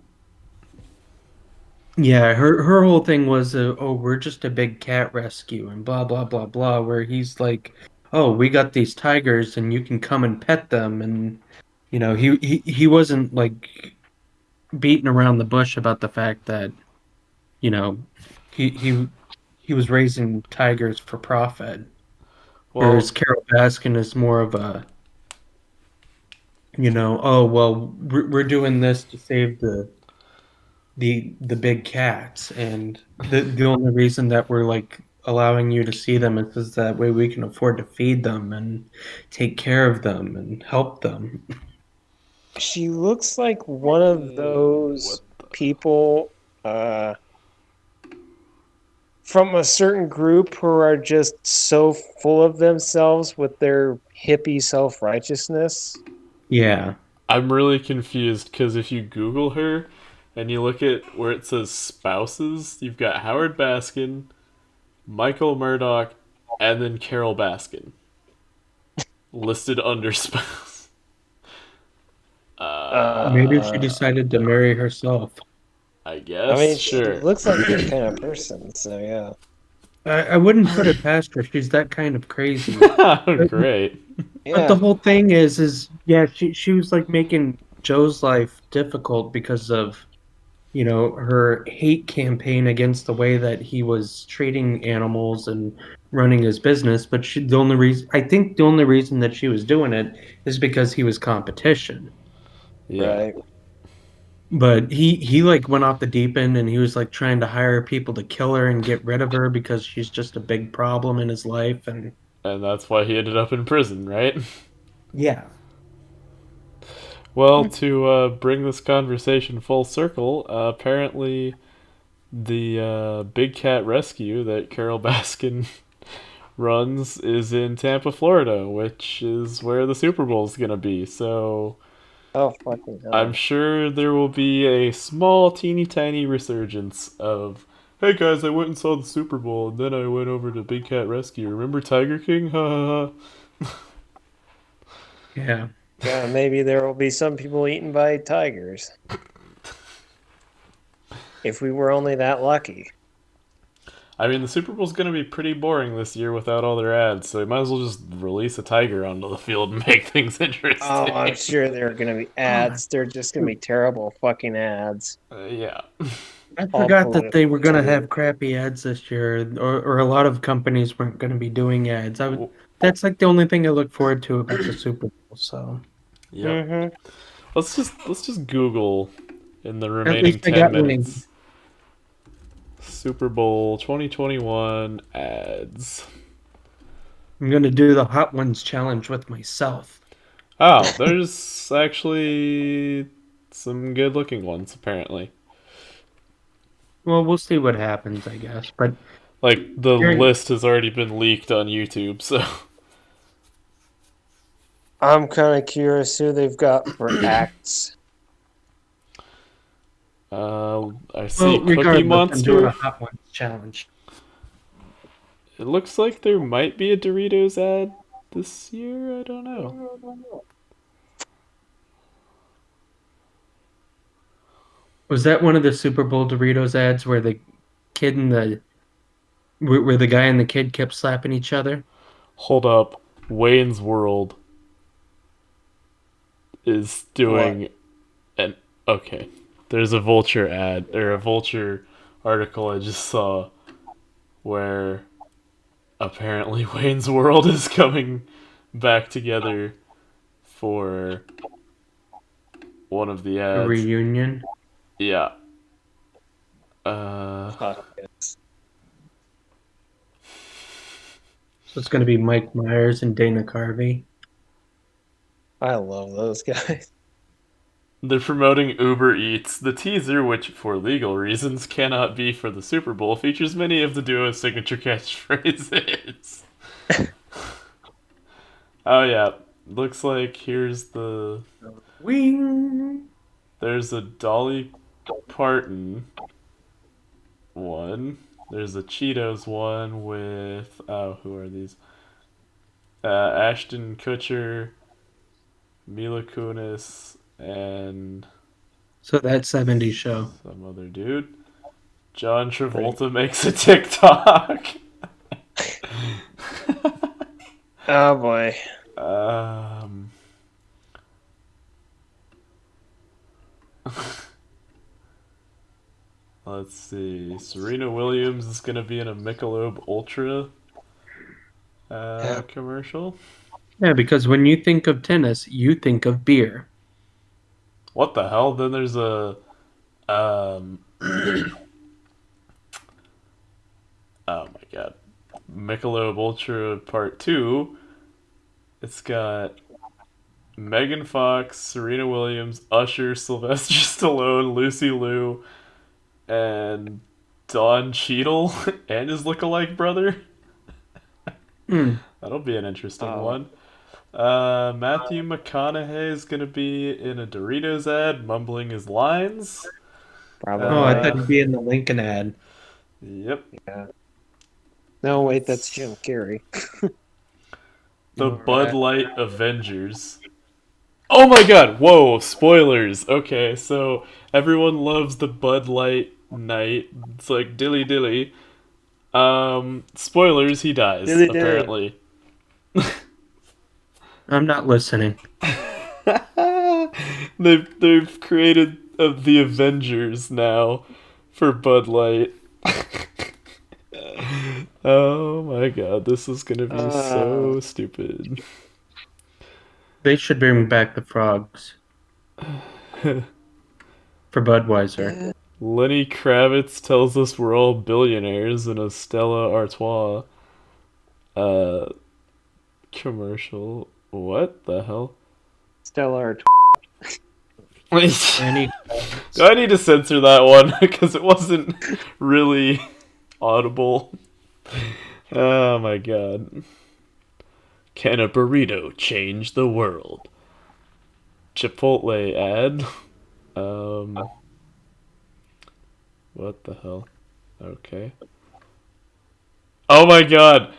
yeah, her whole thing was, oh, we're just a big cat rescue and blah blah blah blah. Where he's like, oh, we got these tigers and you can come and pet them, and he wasn't like beating around the bush about the fact that you know he he he was raising tigers for profit. Whereas Well, Carol Baskin is more of a, oh well, we're doing this to save the big cats, and the only reason that we're like allowing you to see them is because that way we can afford to feed them and take care of them and help them. She looks like one of what those the people uh, from a certain group who are just so full of themselves with their hippie self-righteousness. Yeah, I'm really confused because if you Google her and you look at where it says spouses, you've got Howard Baskin, Michael Murdoch, and then Carol Baskin listed under spouse. maybe she Uh, decided to marry herself. I I guess, mean, she sure. looks like that kind of person, so yeah. I wouldn't put it past her. She's that kind of crazy. But, Great. but the Yeah, whole thing is yeah, she was like making Joe's life difficult because of her hate campaign against the way that he was treating animals and running his business. But I think the only reason that she was doing it is because he was competition. Yeah. right. But he like went off the deep end and he was like trying to hire people to kill her and get rid of her because she's just a big problem in his life. And And that's why he ended up in prison, right? yeah, Well, to bring this conversation full circle, apparently the big cat rescue that Carol Baskin runs is in Tampa, Florida, which is where the Super Bowl is going to be. So Oh, fucking I'm hell. sure there will be a small, teeny tiny resurgence of, hey guys, I went and saw the Super Bowl, and then I went over to Big Cat Rescue. Remember Tiger King? Ha ha ha. yeah. Yeah, maybe there will be some people eaten by tigers if we were only that lucky. I mean, the Super Bowl's going to be pretty boring this year without all their ads, so you might as well just release a tiger onto the field and make things Oh, I'm interesting. sure there are going to be ads. They're just going to be terrible fucking ads. Yeah. I All forgot that they political were going to too. have crappy ads this year, or a lot of companies weren't going to be doing ads. That's like the only thing I look forward to about the Super Bowl. So Yep. Mm-hmm. Let's just Google in the at remaining least I 10 got wings. minutes Super Bowl 2021 ads. I'm going to do the Hot Ones challenge with myself. Oh, there's actually some good looking ones apparently. Well, we'll see what happens, I guess. But Like the hearing, list has already been leaked on YouTube, so I'm kind of curious who they've got for acts. I see well, Cookie regardless, I'm doing a Monster. Hot Ones challenge. It looks like there might be a Doritos ad this year. I don't know. Was that one of the Super Bowl Doritos ads where the kid and the where the guy and the kid kept slapping each other? Hold up. Wayne's World is What? doing an okay. There's a Vulture ad or a Vulture article I just saw where apparently Wayne's World is coming back together for one of the A ads. reunion. Yeah. Fuck yes. So it's going to be Mike Myers and Dana Carvey. I love those guys. They're promoting Uber Eats. The teaser, which for legal reasons cannot be for the Super Bowl, features many of the duo's signature catchphrases. Oh yeah, looks like here's the. Wing. There's a Dolly Parton one. There's a Cheetos one with who are these? Ashton Kutcher, Mila Kunis, and So that 70s show. some other dude. John Travolta makes a TikTok. Oh boy. Um, let's see. Serena Williams is gonna be in a Michelob Ultra commercial. Yeah, because when you think of tennis, you think of beer. What the hell? Then there's a oh my god, Michelob Ultra Part 2. It's got Megan Fox, Serena Williams, Usher, Sylvester Stallone, Lucy Liu, and Don Cheadle and his lookalike brother. Hmm. That'll be an interesting Oh. one. Matthew McConaughey is gonna be in a Doritos ad, mumbling his lines. Probably. Oh, I thought he'd be in the Lincoln ad. Yep. Yeah. No, wait, that's Jim Carrey. The Alright. Bud Light Avengers. Oh my god! Whoa! Spoilers. Okay, so everyone loves the Bud Light night. It's like dilly dilly. Spoilers. He dies Dilly dilly. apparently. I'm not listening. They've created the Avengers now for Bud Light. Oh my god, this is gonna be so stupid. They should bring back the frogs for Budweiser. Lenny Kravitz tells us we're all billionaires in a Stella Artois commercial. What the hell? Stellar. Any Do I need to censor that one? Because it wasn't really audible. Oh my god. Can a burrito change the world? Chipotle ad. What the hell? Okay. Oh my god.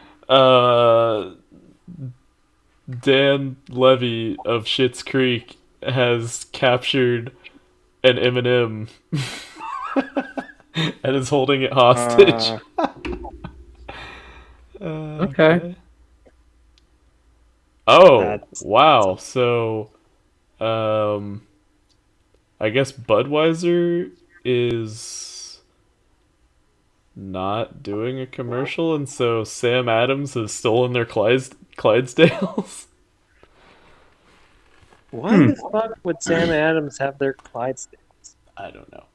Dan Levy of Schitt's Creek has captured an M&M and is holding it hostage. Okay. Oh, That's- wow. So, I guess Budweiser is not doing a commercial, and so Sam Adams has stolen their Clydesdales. Why the fuck would Sam Adams have their Clydesdales? I don't know.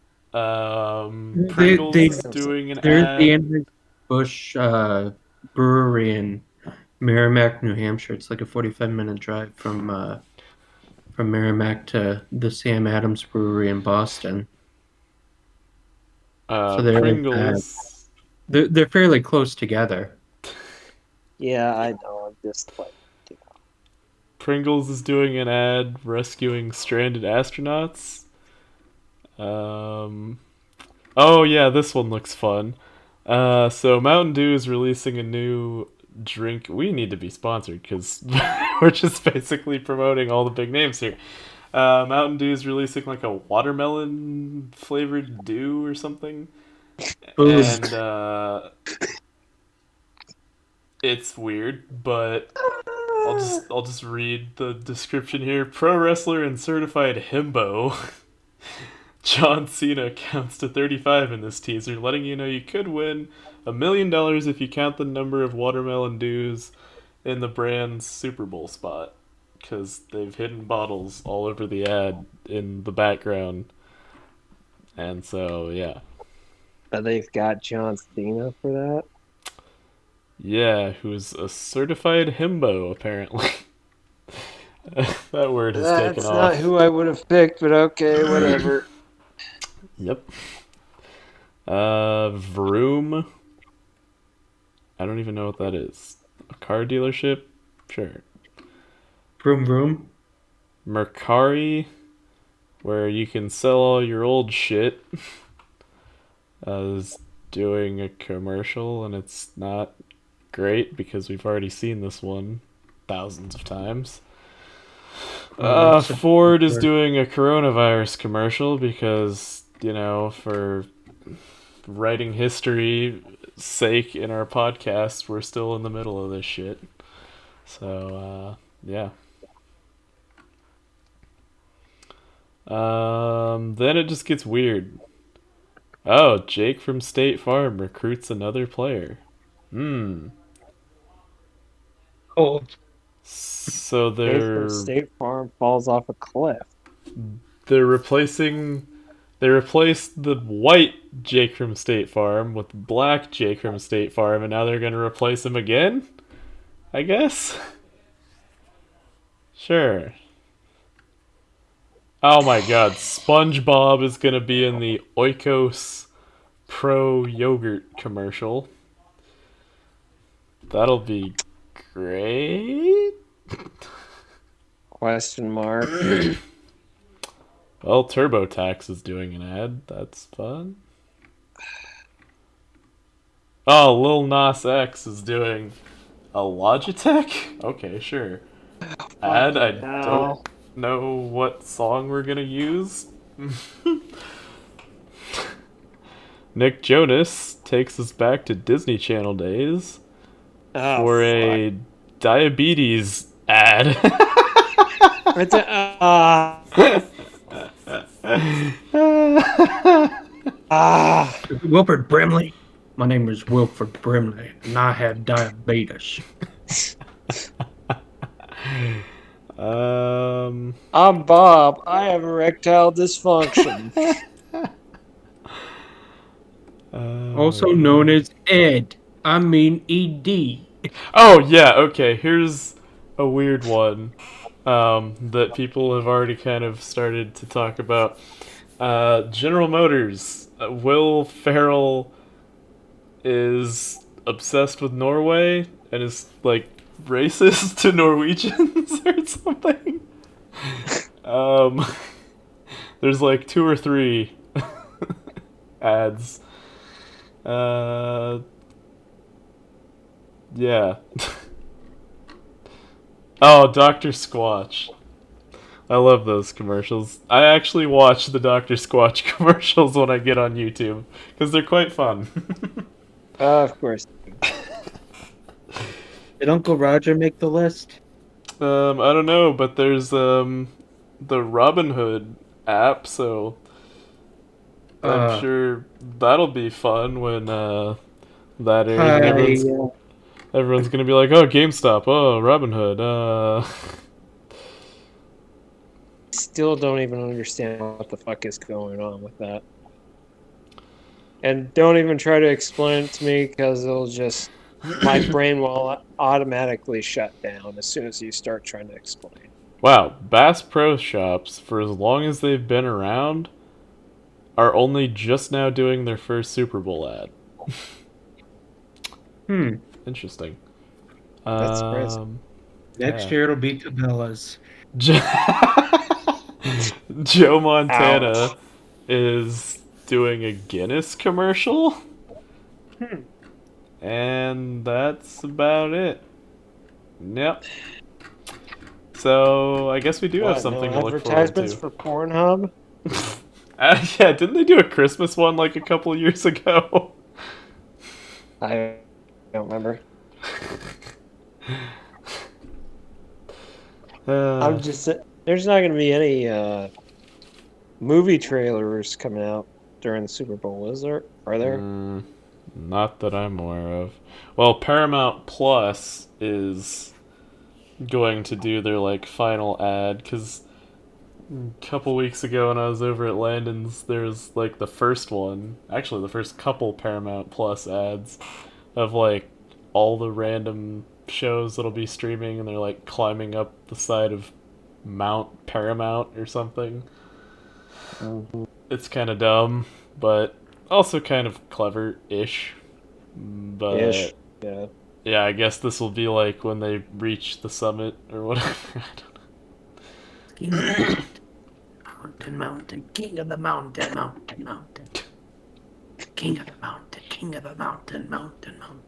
They- Pringles they- is doing an There's ad. the Anheuser-Busch brewery in Merrimack, New Hampshire. It's like a 45-minute drive from Merrimack to the Sam Adams Brewery in Boston. So they're Pringles. they're fairly close together. Yeah, I know. I'm just like, Pringles is doing an ad rescuing stranded astronauts. Oh yeah, this one looks fun. So Mountain Dew is releasing a new drink. We need to be sponsored because we're just basically promoting all the big names here. Mountain Dew is releasing like a watermelon flavored dew or something, and Boost. it's weird, but I'll just read the description here. Pro wrestler and certified himbo John Cena counts to 35 in this teaser, letting you know you could win $1 million if you count the number of watermelon dews in the brand's Super Bowl spot. Because they've hidden bottles all over the ad in the background. And so, yeah. They've got John Cena for that. Yeah, who's a certified himbo, apparently. That word has taken That's off. not who I would have picked, but okay, whatever. Yep. Vroom. I don't even know what that is. A car dealership? Sure. Vroom vroom. Mercari, where you can sell all your old shit, is doing a commercial, and it's not great because we've already seen this one thousands of times. Ford is doing a coronavirus commercial because, for writing history sake in our podcast, we're still in the middle of this shit. So, yeah. Then it just gets weird. Oh, Jake from State Farm recruits another player. Oh, So Jake from State Farm falls off a cliff. they're replacing they replaced the white Jake from State Farm with black Jake from State Farm, and now they're gonna replace him again? I guess? Sure. Oh my god, SpongeBob is gonna be in the Oikos Pro Yogurt commercial. That'll be great. Question mark. Well, TurboTax is doing an ad. That's fun. Oh, Lil Nas X is doing a Logitech? Okay, sure. Ad? I don't know what song we're gonna use. Nick Jonas takes us back to Disney Channel days for a diabetes ad. Wilford Brimley. My name is Wilford Brimley, and I have diabetes. I'm Bob. I have erectile dysfunction. Also known as Ed. I mean ED. Oh yeah, okay. Here's a weird one that people have already kind of started to talk about. General Motors. Will Ferrell is obsessed with Norway and is like racist to Norwegians or something. There's like 2 or 3 ads. Yeah. Oh, Dr. Squatch. I love those commercials. I actually watch the Dr. Squatch commercials when I get on YouTube because they're quite fun. Of course. Did Uncle Roger make the list? I don't know, but there's the Robin Hood app, so I'm sure that'll be fun when that airs. Everyone's gonna be like, "Oh, GameStop! Oh, Robin Hood!" Still don't even understand what the fuck is going on with that. And don't even try to explain it to me because it'll just my brain will automatically shut down as soon as you start trying to explain. Wow, Bass Pro Shops, for as long as they've been around, are only just now doing their first Super Bowl ad. Interesting. That's crazy. Next year it'll be Cabela's. Joe Montana is doing a Guinness commercial And that's about it. Yep. So I guess we do have What? No something to look forward advertisements to. for Pornhub? Yeah, didn't they do a Christmas one like a couple years ago? I don't remember. I'm just. There's not going to be any movie trailers coming out during the Super Bowl, is there? Are there? Not that I'm aware of. Well, Paramount Plus is going to do their like final ad because a couple weeks ago when I was over at Landon's, there's like the first one, actually the first couple Paramount Plus ads of like all the random shows that'll be streaming, and they're like climbing up the side of Mount Paramount or something. It's kind of dumb, but also kind of clever-ish. But Ish. Yeah. yeah, I guess this will be like when they reach the summit or whatever. I don't know. Mountain, mountain, king of the mountain, mountain, mountain. King of the mountain, king of the mountain, mountain, mountain.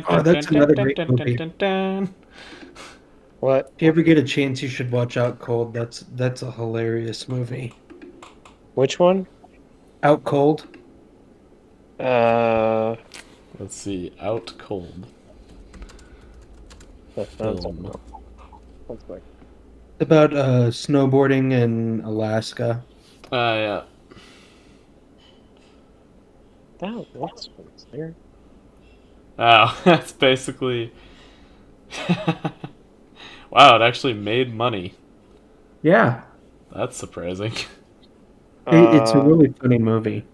Oh, that's another great movie. What? If you ever get a chance, you should watch Out Cold. That's a hilarious movie. Which one? Out Cold. Uh. Let's see, Out Cold. That's Film. like. About snowboarding in Alaska. Yeah. That was there. Oh, that's basically. Wow, it actually made money. Yeah, That's surprising. it's a really funny movie.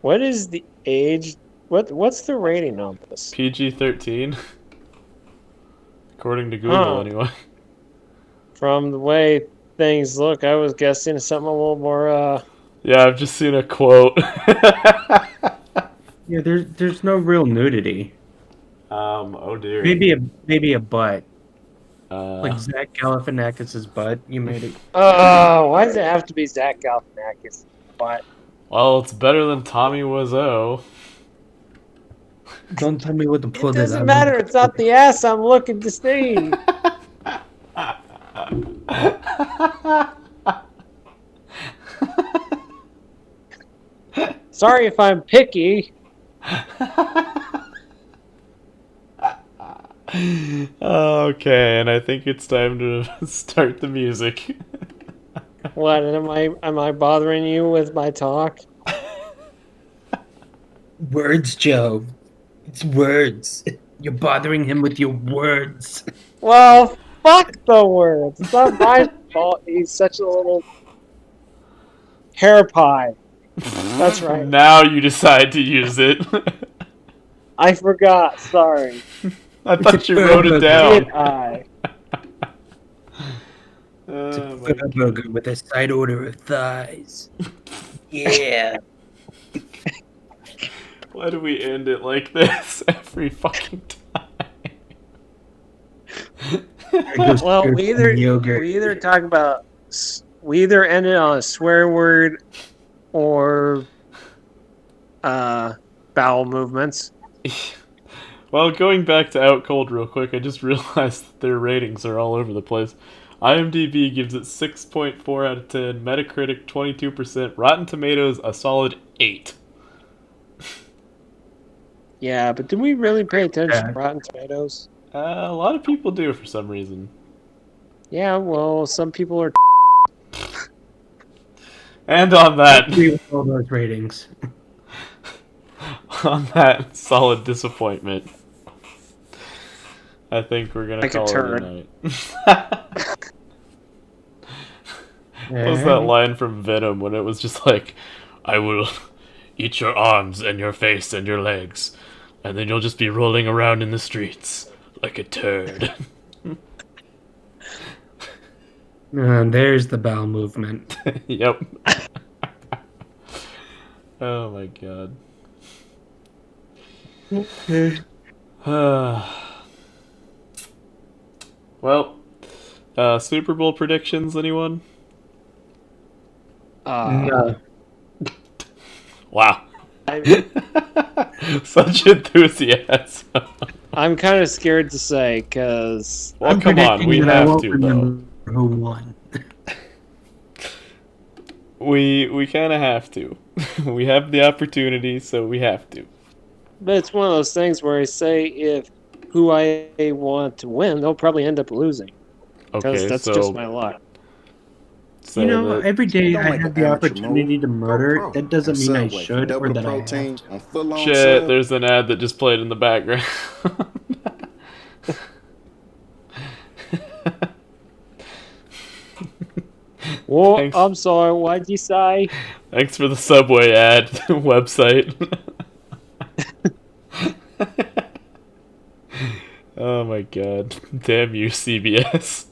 What is the age? What's the rating on this? PG-13? According to Google, anyway. From the way things look, I was guessing something a little more. Yeah, I've just seen a quote. Yeah, there's no real nudity. Oh dear. Maybe a butt. Uh, Like Zach Galifianakis' butt. You made it. Why does it have to be Zach Galifianakis? But well, it's better than Tommy Wiseau. Don't tell me what to it put doesn't matter. It's not the ass I'm looking to see. Sorry if I'm picky. Okay, and I think it's time to start the music. What? Am I bothering you with my talk? Words, Joe. It's words. You're bothering him with your words. Well, fuck the words. It's not my fault. He's such a little hair pie. That's right. Now you decide to use it. I forgot. Sorry. I thought you wrote it down. Did I? It's a burger with a side order of thighs. Yeah. Why do we end it like this every fucking time? Well, we either talk about we either ended on a swear word or bowel movements. Well, going back to Out Cold real quick, I just realized that their ratings are all over the place. IMDb gives it 6.4 out of 10, Metacritic 22%, Rotten Tomatoes a solid 8. Yeah, but do we really pay attention to Rotten Tomatoes? A lot of people do for some reason. Yeah, well, some people are. And on that, Agree with all those ratings. on that solid disappointment, I think we're gonna Like a call it a turd. night. What was that line from Venom when it was just like, I will eat your arms and your face and your legs, and then you'll just be rolling around in the streets like a turd. There's the bowel movement. Yep. Oh my god. Well, Super Bowl predictions, anyone? No. Wow. I, Such enthusiasm. I'm kind of scared to say because Well, I'm come on, predicting we that I have won't to, though. remember who won. We kind of have to. We have the opportunity, so we have to. but it's one of those things where I say if who I want to win, they'll probably end up losing because Okay, that's just so my luck. say that. Every day Don't I make have an the amateur opportunity move. to Go murder. pro. That doesn't And mean I Subway for should double or the that I have protein to. on full-on Shit, sub. there's an ad that just played in the background. Well, Thanks. I'm sorry. What'd you say? Thanks for the Subway ad website. Oh my god. Damn you, CBS.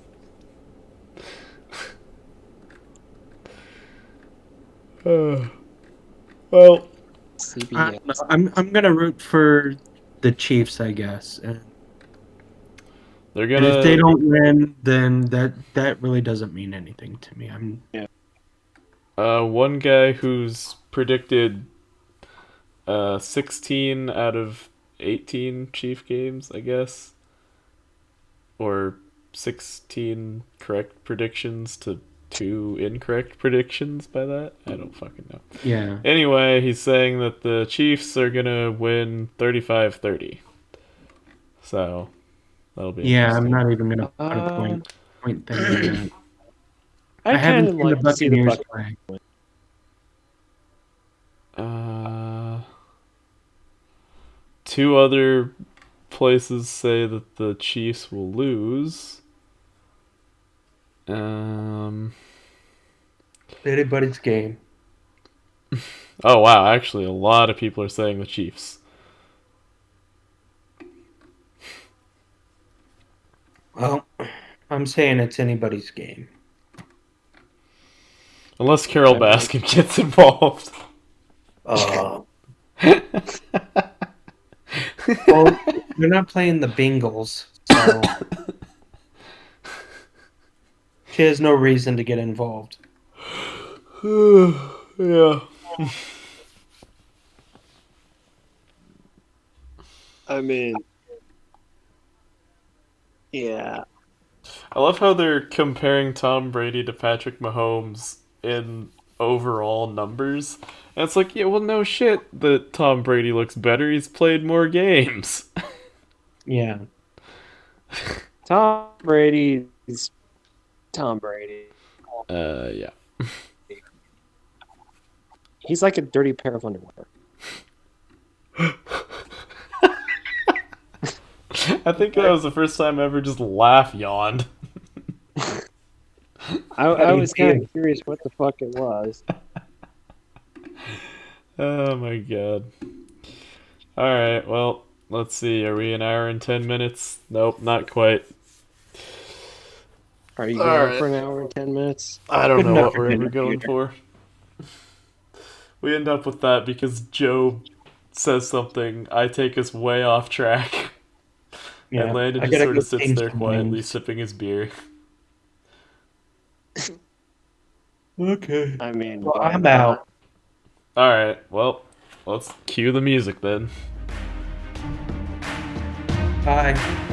Well, I CBS. don't know. I'm gonna root for the Chiefs, I guess. they're And if they gonna. don't win, then that really doesn't mean anything to me. One guy who's predicted 16 out of 18 Chief games, I guess. Or 16 correct predictions to 2 incorrect predictions by that? I don't fucking know. Yeah. Anyway, he's saying that the Chiefs are gonna win 35-30. So, that'll be Yeah, I'm interesting. not even gonna put a point thing on that. I I kind haven't of seen the like to see the Buccaneers Buck. play. Two other places say that the Chiefs will lose. Anybody's game. Oh wow, actually a lot of people are saying the Chiefs. Well, I'm saying it's anybody's game. Unless Carol I mean- Baskin gets involved. Well, they're not playing the Bengals, so she has no reason to get involved. Yeah. I mean, yeah. I love how they're comparing Tom Brady to Patrick Mahomes in overall numbers. And it's like, yeah, well, no shit that Tom Brady looks better. He's played more games. Yeah. Tom Brady's Tom Brady. Yeah. He's like a dirty pair of underwear. I think that was the first time I ever just laugh yawned. I do you was kind feel? of curious what the fuck it was. Oh my god. Alright, well, let's see. Are we an hour and 10 minutes? Nope, not quite. Are you All going right. for an hour and 10 minutes? I don't Good know enough what for we're ever dinner, going Peter. for. We end up with that because Joe says something, I take us way off track, Yeah. and Landon I just gotta sort go of sits steam there some quietly wings. sipping his beer. Okay. I mean, Well, why I'm not? out. Alright, well, let's cue the music then. Bye.